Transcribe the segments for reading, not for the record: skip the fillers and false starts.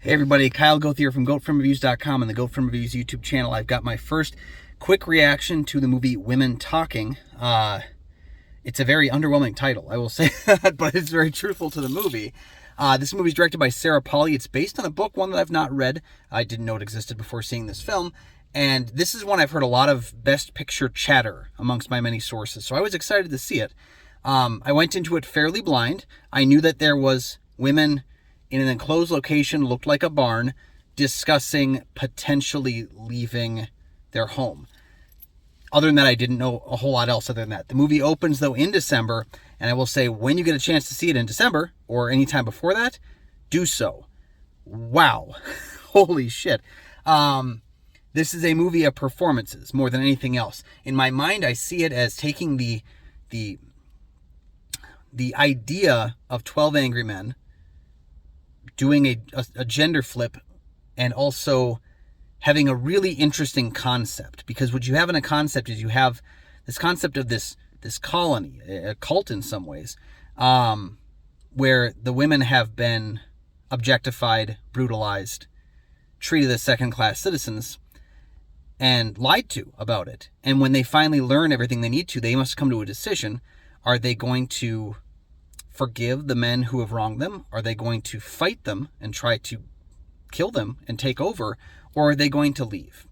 Hey everybody, Kyle Goth here from GoatFilmReviews.com and the Goat Film Reviews YouTube channel. I've got my first quick reaction to the movie Women Talking. It's a very underwhelming title, I will say that, but it's very truthful to the movie. This movie is directed by Polley. It's based on a book, one that I've not read. I didn't know it existed before seeing this film. And this is one I've heard a lot of Best Picture chatter amongst my many sources, so I was excited to see it. I went into it fairly blind. I knew that there was women in an enclosed location, looked like a barn, discussing potentially leaving their home. Other than that, I didn't know a whole lot else other than that. The movie opens, though, in December, and I will say, when you get a chance to see it in December, or any time before that, do so. Wow. Holy shit. This is a movie of performances, more than anything else. In my mind, I see it as taking the idea of 12 Angry Men, doing a gender flip, and also having a really interesting concept. Because what you have in a concept is you have this concept of this colony, a cult in some ways, where the women have been objectified, brutalized, treated as second-class citizens, and lied to about it. And when they finally learn everything they need to, they must come to a decision. Are they going to forgive the men who have wronged them? Are they going to fight them and try to kill them and take over? Or are they going to leave?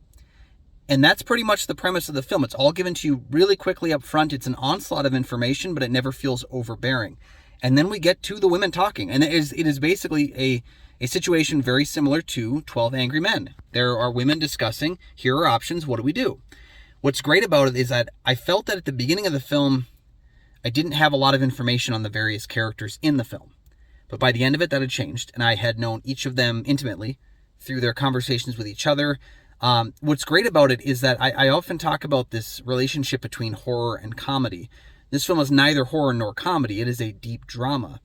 And that's pretty much the premise of the film. It's all given to you really quickly up front. It's an onslaught of information, but it never feels overbearing. And then we get to the women talking. And it is basically a situation very similar to 12 Angry Men. There are women discussing, here are options, what do we do? What's great about it is that I felt that at the beginning of the film, I didn't have a lot of information on the various characters in the film. But by the end of it, that had changed, and I had known each of them intimately through their conversations with each other. What's great about it is that I often talk about this relationship between horror and comedy. This film is neither horror nor comedy. It is a deep drama.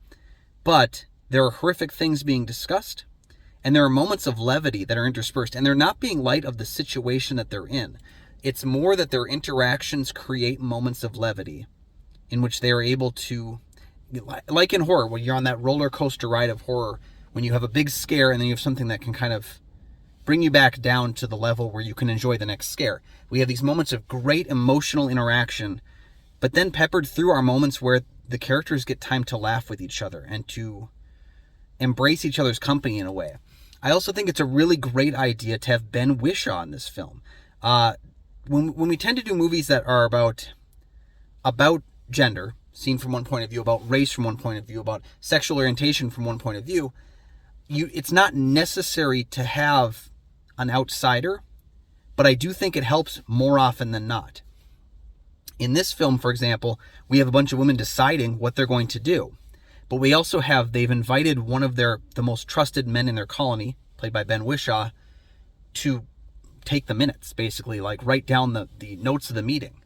But there are horrific things being discussed, and there are moments of levity that are interspersed, and they're not being light of the situation that they're in. It's more that their interactions create moments of levity in which they are able to, like in horror, when you're on that roller coaster ride of horror, when you have a big scare and then you have something that can kind of bring you back down to the level where you can enjoy the next scare. We have these moments of great emotional interaction, but then peppered through are moments where the characters get time to laugh with each other and to embrace each other's company in a way. I also think it's a really great idea to have Ben Whishaw in this film. When we tend to do movies that are about gender, seen from one point of view, about race from one point of view, about sexual orientation from one point of view, it's not necessary to have an outsider, but I do think it helps more often than not. In this film, for example, we have a bunch of women deciding what they're going to do, but we also have, they've invited one of the most trusted men in their colony, played by Ben Whishaw, to take the minutes, basically, like write down the notes of the meeting.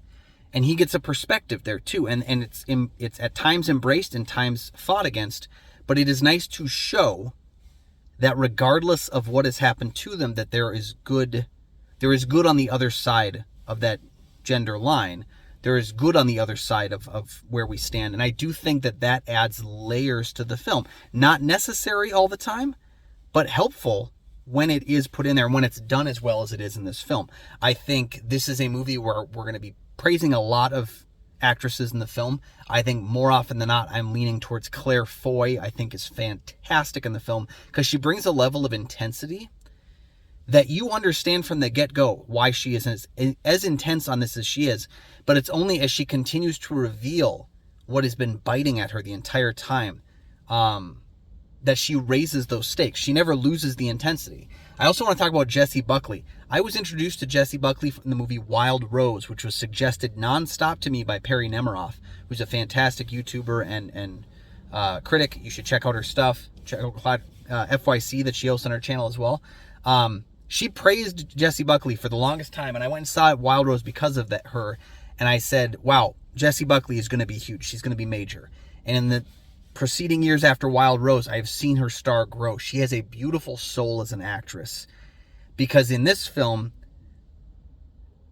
And he gets a perspective there too, and it's at times embraced and times fought against, but it is nice to show that regardless of what has happened to them, that there is good on the other side of that gender line. There is good on the other side of where we stand, and I do think that adds layers to the film. Not necessary all the time, but helpful when it is put in there and when it's done as well as it is in this film. I think this is a movie where we're going to be praising a lot of actresses in the film. I think more often than not, I'm leaning towards Claire Foy. I think is fantastic in the film because she brings a level of intensity that you understand from the get-go why she is as intense on this as she is, but it's only as she continues to reveal what has been biting at her the entire time that she raises those stakes. She never loses the intensity. I also want to talk about Jessie Buckley. I was introduced to Jessie Buckley in the movie Wild Rose, which was suggested nonstop to me by Perry Nemiroff, who's a fantastic YouTuber and critic. You should check out her stuff. Check out FYC that she hosts on her channel as well. She praised Jessie Buckley for the longest time, and I went and saw Wild Rose because of her. And I said, wow, Jessie Buckley is going to be huge. She's going to be major. And in the preceding years after Wild Rose, I've seen her star grow. She has a beautiful soul as an actress, because in this film,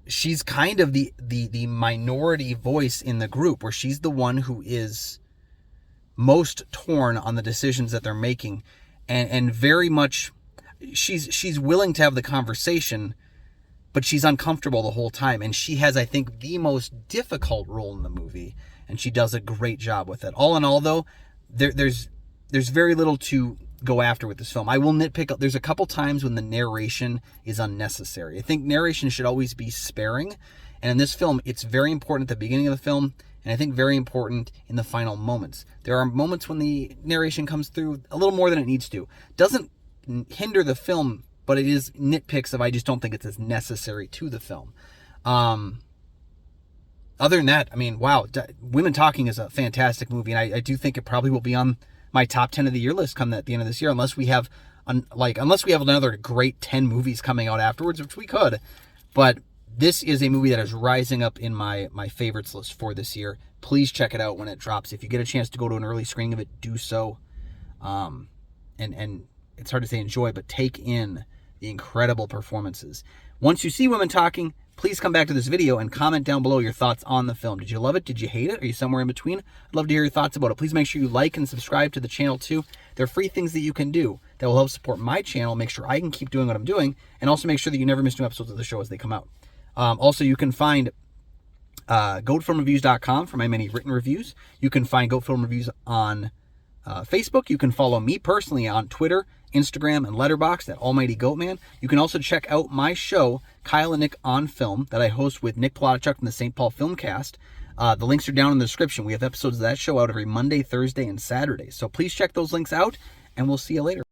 she's kind of the minority voice in the group, where she's the one who is most torn on the decisions that they're making, and very much she's willing to have the conversation, but she's uncomfortable the whole time. And she has, I think, the most difficult role in the movie, and she does a great job with it. All in all, though, there's very little to go after with this film. I will nitpick. There's a couple times when the narration is unnecessary. I think narration should always be sparing. And in this film, it's very important at the beginning of the film, and I think very important in the final moments. There are moments when the narration comes through a little more than it needs to. Doesn't hinder the film, but it is nitpicks of I just don't think it's as necessary to the film. Other than that, I mean, wow, Women Talking is a fantastic movie, and I do think it probably will be on my top 10 of the year list come at the end of this year, unless we have another great 10 movies coming out afterwards, which we could. But this is a movie that is rising up in my favorites list for this year. Please check it out when it drops. If you get a chance to go to an early screening of it, do so. And it's hard to say enjoy, but take in the incredible performances. Once you see Women Talking, please come back to this video and comment down below your thoughts on the film. Did you love it? Did you hate it? Are you somewhere in between? I'd love to hear your thoughts about it. Please make sure you like and subscribe to the channel too. There are free things that you can do that will help support my channel, make sure I can keep doing what I'm doing, and also make sure that you never miss new episodes of the show as they come out. Also, you can find goatfilmreviews.com for my many written reviews. You can find Goat Film Reviews on Facebook. You can follow me personally on Twitter, Instagram, and Letterboxd at Almighty Goatman. You can also check out my show, Kyle and Nick on Film, that I host with Nick Plotachuk from the St. Paul Filmcast. The links are down in the description. We have episodes of that show out every Monday, Thursday, and Saturday. So please check those links out, and we'll see you later.